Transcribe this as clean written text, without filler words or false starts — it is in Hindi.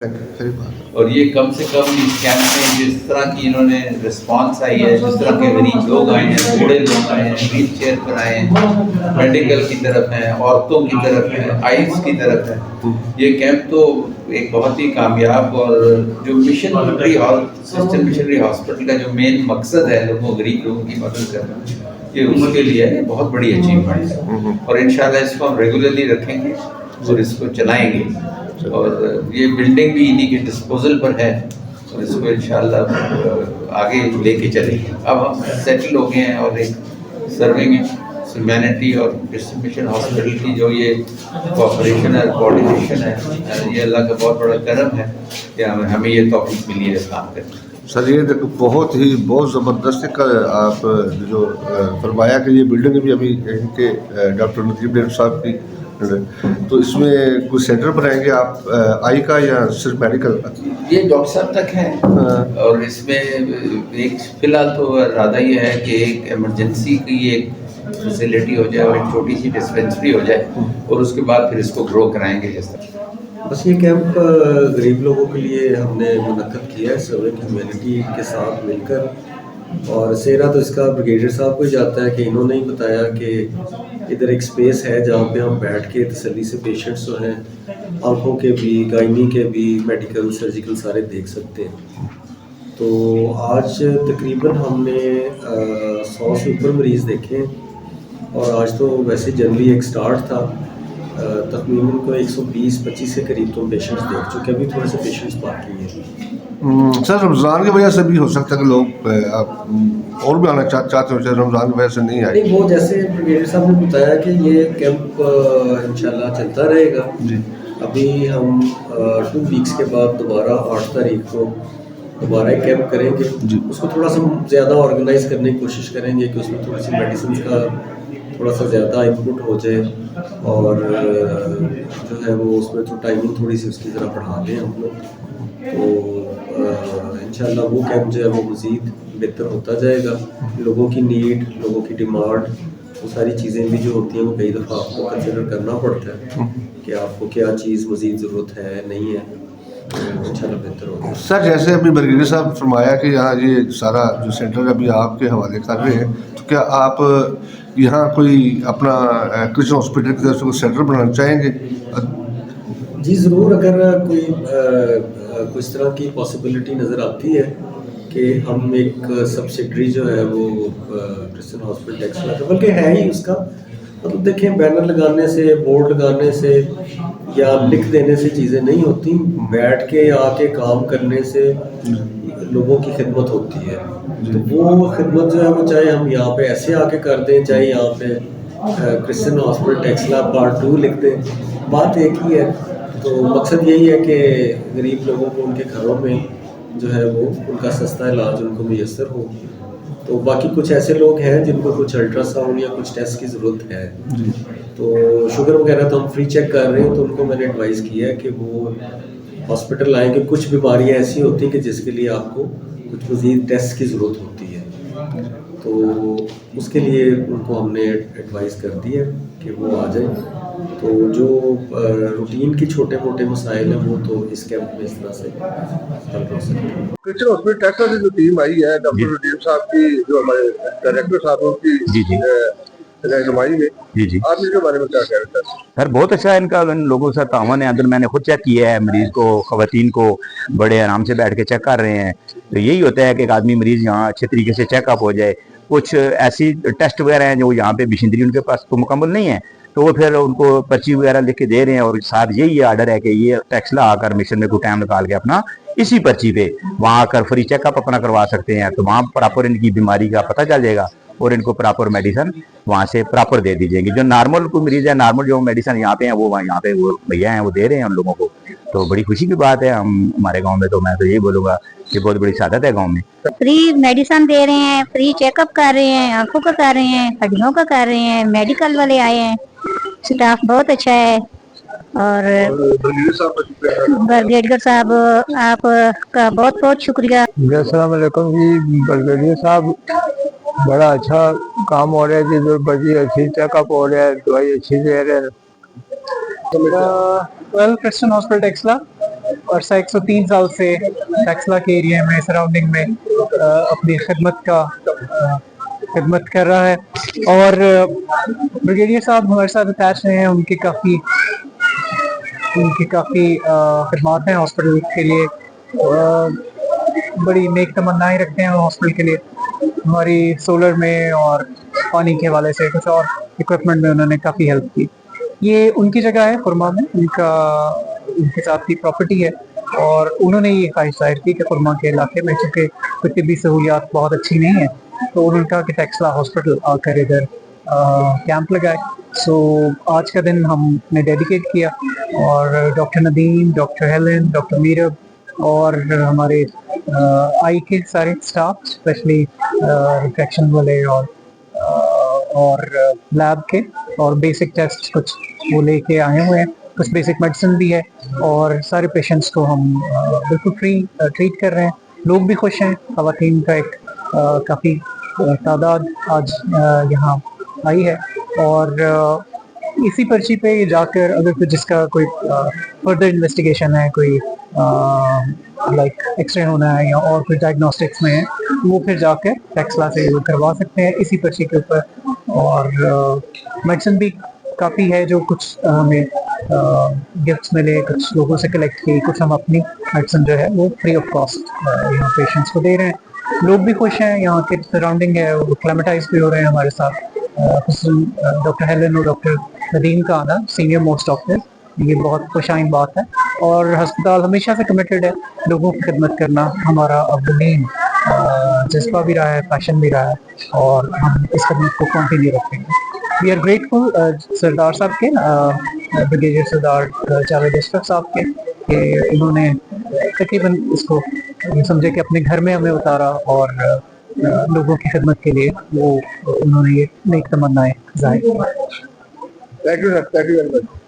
सही बात। और ये कम से कम इस कैंप में जिस तरह की इन्होंने रिस्पांस आई है, जिस तरह के गरीब लोग आए हैं, बूढ़े लोग आए हैं, व्हील चेयर पर आए हैं, मेडिकल की तरफ हैं, औरतों की तरफ हैं, आइज की तरफ है, ये कैंप तो एक बहुत ही कामयाब और जो मिशनरी सिस्टम मिशनरी हॉस्पिटल का जो मेन मकसद है लोगों गरीब लोगों की मदद करना, ये उसके लिए है, बहुत बड़ी अचीवमेंट है। और इंशाल्लाह इसको हम रेगुलरली रखेंगे और इसको चलाएंगे। और ये बिल्डिंग भी इन्हीं के डिस्पोजल पर है और इसको इंशाल्लाह आगे लेके चलेंगे। अब हम सेटल हो गए हैं और एक सर्विंग ह्यूमैनिटी और डिस्ट्रीब्यूशन हॉस्पिटल की जो ये कोऑपरेशन और कोऑर्डिनेशन है, ये अल्लाह का बहुत बड़ा करम है कि हमें ये तौफीक मिली है काम करने की। सर ये देखो बहुत ज़बरदस्त का आप जो फरमाया कि ये बिल्डिंग भी अभी इनके डॉक्टर नजीब डेर साहब की, तो इसमें कुछ सेंटर बनाएंगे आप आई का या सिर्फ मेडिकल? ये डॉक्टर साहब तक है और इसमें एक फिलहाल तो इरादा ये है कि एक इमरजेंसी की एक फैसिलिटी हो जाए और एक छोटी सी डिस्पेंसरी हो जाए और उसके बाद फिर इसको ग्रो कराएंगे जिस तरह। बस ये कैंप गरीब लोगों के लिए हमने मुनक्कद किया है सर्विंग ह्यूमैनिटी के साथ मिलकर, और सेहरा तो इसका ब्रिगेडियर साहब को ही जाता है कि इन्होंने ही बताया कि इधर एक स्पेस है जहाँ पे हम बैठ के तसल्ली से पेशेंट्स जो हैं आँखों के भी, गायनी के भी, मेडिकल सर्जिकल सारे देख सकते हैं। तो आज तकरीबन हमने 100 से ऊपर मरीज़ देखे हैं और आज तो वैसे जनरली एक स्टार्ट था, तकरीबन को 120-25 के करीब तो पेशेंट्स देख चुके हैं, अभी थोड़े से पेशेंट्स बाकी हैं। सर रमज़ान की वजह से भी हो सकता है कि लोग और भी आना चाहते हो, रमज़ान की वजह से नहीं आए। नहीं, वो जैसे ब्रिगेडियर साहब ने बताया कि ये कैंप इंशाल्लाह चलता रहेगा जी। अभी हम 2 वीक्स के बाद दोबारा 8 तारीख को दोबारा एक कैंप करेंगे जी। उसको थोड़ा सा ज़्यादा ऑर्गेनाइज करने की कोशिश करेंगे कि उसमें थोड़ी सी मेडिसिन का थोड़ा सा ज़्यादा इनपुट हो जाए और जो है वो उसमें तो टाइमिंग थोड़ी सी उसकी तरह बढ़ा दें हम लोग, तो इंशाल्लाह वो कैंप जो है वो मज़ीद बेहतर होता जाएगा। लोगों की नीड, लोगों की डिमांड, वो सारी चीज़ें भी जो होती हैं वो कई दफ़ा आपको कंसिडर करना पड़ता है कि आपको क्या चीज़ मज़ीद ज़रूरत है नहीं है, इंशाल्लाह बेहतर होगा। सर जैसे अभी ब्रिगेडियर साहब फरमाया कि यहाँ ये सारा जो सेंटर अभी आपके हवाले कर रहे हैं, तो क्या आप यहाँ कोई अपना कृष्ण हॉस्पिटल की तरफ से कोई सेंटर बनाना चाहेंगे? जी ज़रूर, अगर कोई इस तरह की पॉसिबिलिटी नज़र आती है कि हम एक सब्सिडरी जो है वो क्रिश्चियन हॉस्पिटल एक्सला, बल्कि है ही उसका, मतलब देखें बैनर लगाने से, बोर्ड लगाने से या लिख देने से चीज़ें नहीं होती, बैठ के आके काम करने से लोगों की खिदमत होती है। तो वो खिदमत जो है वो चाहे हम यहाँ पे ऐसे आके कर दें, चाहे यहाँ पे क्रिश्चियन हॉस्पिटल टेक्सला पार्ट 2 लिख दें, बात एक ही है। तो मकसद यही है कि गरीब लोगों को उनके घरों में जो है वो उनका सस्ता इलाज उनको मुयस्सर हो। तो बाकी कुछ ऐसे लोग हैं जिनको कुछ अल्ट्रासाउंड या कुछ टेस्ट की ज़रूरत है, तो शुगर वगैरह तो हम फ्री चेक कर रहे हैं, तो उनको मैंने एडवाइस किया है कि वो हॉस्पिटल आएँ कि कुछ बीमारियां ऐसी होती हैं कि जिसके लिए आपको कुछ मज़ीद टेस्ट की ज़रूरत होती है, तो उसके लिए उनको हमने एडवाइस कर दी है कि वो आ जाए। तो जो रूटीन की छोटे मोटे मसाइल हैं वो तो इस कैंप में इस तरह से हल हो सकते हैं। क्रिश्चियन हॉस्पिटल टेक्सला से जो टीम आई है डॉक्टर नजीब साहब की, जो हमारे डायरेक्टर साहब की रहनुमाई में, जी जी, आप इसके बारे में क्या कह रहे हैं? सर बहुत अच्छा है इनका, इन लोगों से तावन है। अंदर मैंने खुद चेक किया है, मरीज को, खवातीन को बड़े आराम से बैठ के चेक कर रहे हैं। तो यही होता है कि एक आदमी मरीज यहाँ अच्छे तरीके से चेकअप हो जाए। कुछ ऐसी टेस्ट वगैरह हैं जो यहाँ पे मशीनरी उनके पास तो मुकम्मल नहीं है, तो वो फिर उनको पर्ची वगैरह लिख के दे रहे हैं और साथ यही आर्डर है कि ये टेक्सला आकर मिशन में कोई टाइम निकाल के अपना इसी पर्ची पे वहाँ आकर फ्री चेकअप अपना करवा सकते हैं। तो वहाँ प्रॉपर इनकी बीमारी का पता चल जाएगा और इनको प्रॉपर मेडिसिन वहाँ से प्रॉपर दे दी जाएगी। जो नॉर्मल कोई मरीज है, नॉर्मल जो मेडिसिन यहाँ पे हैं वो यहाँ पे वो भैया हैं वो दे रहे हैं उन लोगों को, तो बड़ी खुशी की बात है। हम हमारे गाँव में तो मैं तो यही बोलूँगा कि बहुत बड़ी सादत है गाँव में। फ्री मेडिसिन दे रहे हैं, फ्री चेकअप कर रहे हैं, आंखों का कर रहे हैं, हड्डियों का कर रहे हैं, मेडिकल वाले आए हैं, स्टाफ बहुत अच्छा है। और ब्रिगेडियर साहब आपका बहुत बहुत शुक्रिया। अस्सलाम वालेकुम जी, ब्रिगेडियर साहब बड़ा अच्छा काम हो रहा है जी, जो बड़ी अच्छी चेकअप हो रहा है, दवाई अच्छी दे रहे हैं। Well, Christian Hospital Texla अरसा 103 साल से टैक्सला के एरिया में सराउंडिंग में अपनी खिदमत कर रहा है। और ब्रिगेडियर साहब हमारे साथ अटैच हैं, उनकी काफ़ी खिदमत हैं हॉस्पिटल के लिए। बड़ी नेक तमन्नाएं रखते हैं हॉस्पिटल के लिए, हमारी सोलर में और पानी के हवाले से कुछ और इक्विपमेंट में उन्होंने काफ़ी हेल्प की। ये उनकी जगह है खुरमा में, उनके साथ की प्रॉपर्टी है और उन्होंने ये ख्वाहिश जाहिर की कि खुरमा के इलाके में चूँकि कोई तिब्बी सहूलियात बहुत अच्छी नहीं है तो उन्होंने कहा कि टैक्सला हॉस्पिटल आकर इधर कैंप लगाए। सो आज का दिन हमने डेडिकेट किया और doctor Nadeem, doctor Helen, doctor Meerab और हमारे आई के सारे स्टाफ, स्पेशली रिफ्लेक्शन वाले और लैब के और बेसिक टेस्ट कुछ वो लेके आए हुए हैं, कुछ बेसिक मेडिसिन भी है और सारे पेशेंट्स को हम बिल्कुल फ्री ट्रीट कर रहे हैं। लोग भी खुश हैं, ख़वातीन का एक काफ़ी तादाद आज यहाँ आई है और इसी पर्ची पे जाकर अगर कोई जिसका कोई फर्दर इन्वेस्टिगेशन है, कोई लाइक एक्सरे होना है या और कोई डायग्नोस्टिक्स में है, वो फिर जाकर टैक्सला से वो करवा सकते हैं इसी पर्ची के ऊपर। और मेडिसिन भी काफ़ी है जो कुछ हमें गिफ्ट्स मिले, कुछ लोगों से कलेक्ट की, कुछ हम अपनी मेडिसिन जो है वो फ्री ऑफ कॉस्ट यहाँ पेशेंट्स को दे रहे हैं। लोग भी खुश हैं, यहाँ के सराउंडिंग है वो एक्लेमेटाइज भी हो रहे हैं हमारे साथ। डॉक्टर हेलन और डॉक्टर नदीम का आना, सीनियर मोस्ट डॉक्टर, ये बहुत खुशाइन बात है और अस्पताल हमेशा से कमिटेड है लोगों की खिदमत करना, हमारा अवलीन जज्बा भी रहा है, पैशन भी रहा है और हम इस खिदमत को कंटिन्यू रखेंगे। वी आर ग्रेटफुल सरदार साहब के, ब्रिगेडियर सरदार जावेद अशरफ साहब के, कि उन्होंने तकरीबन इसको समझे कि अपने घर में हमें उतारा और लोगों की खिदमत के लिए वो उन्होंने ये नेक तमन्नाएं जाहिर की। Thank you very much.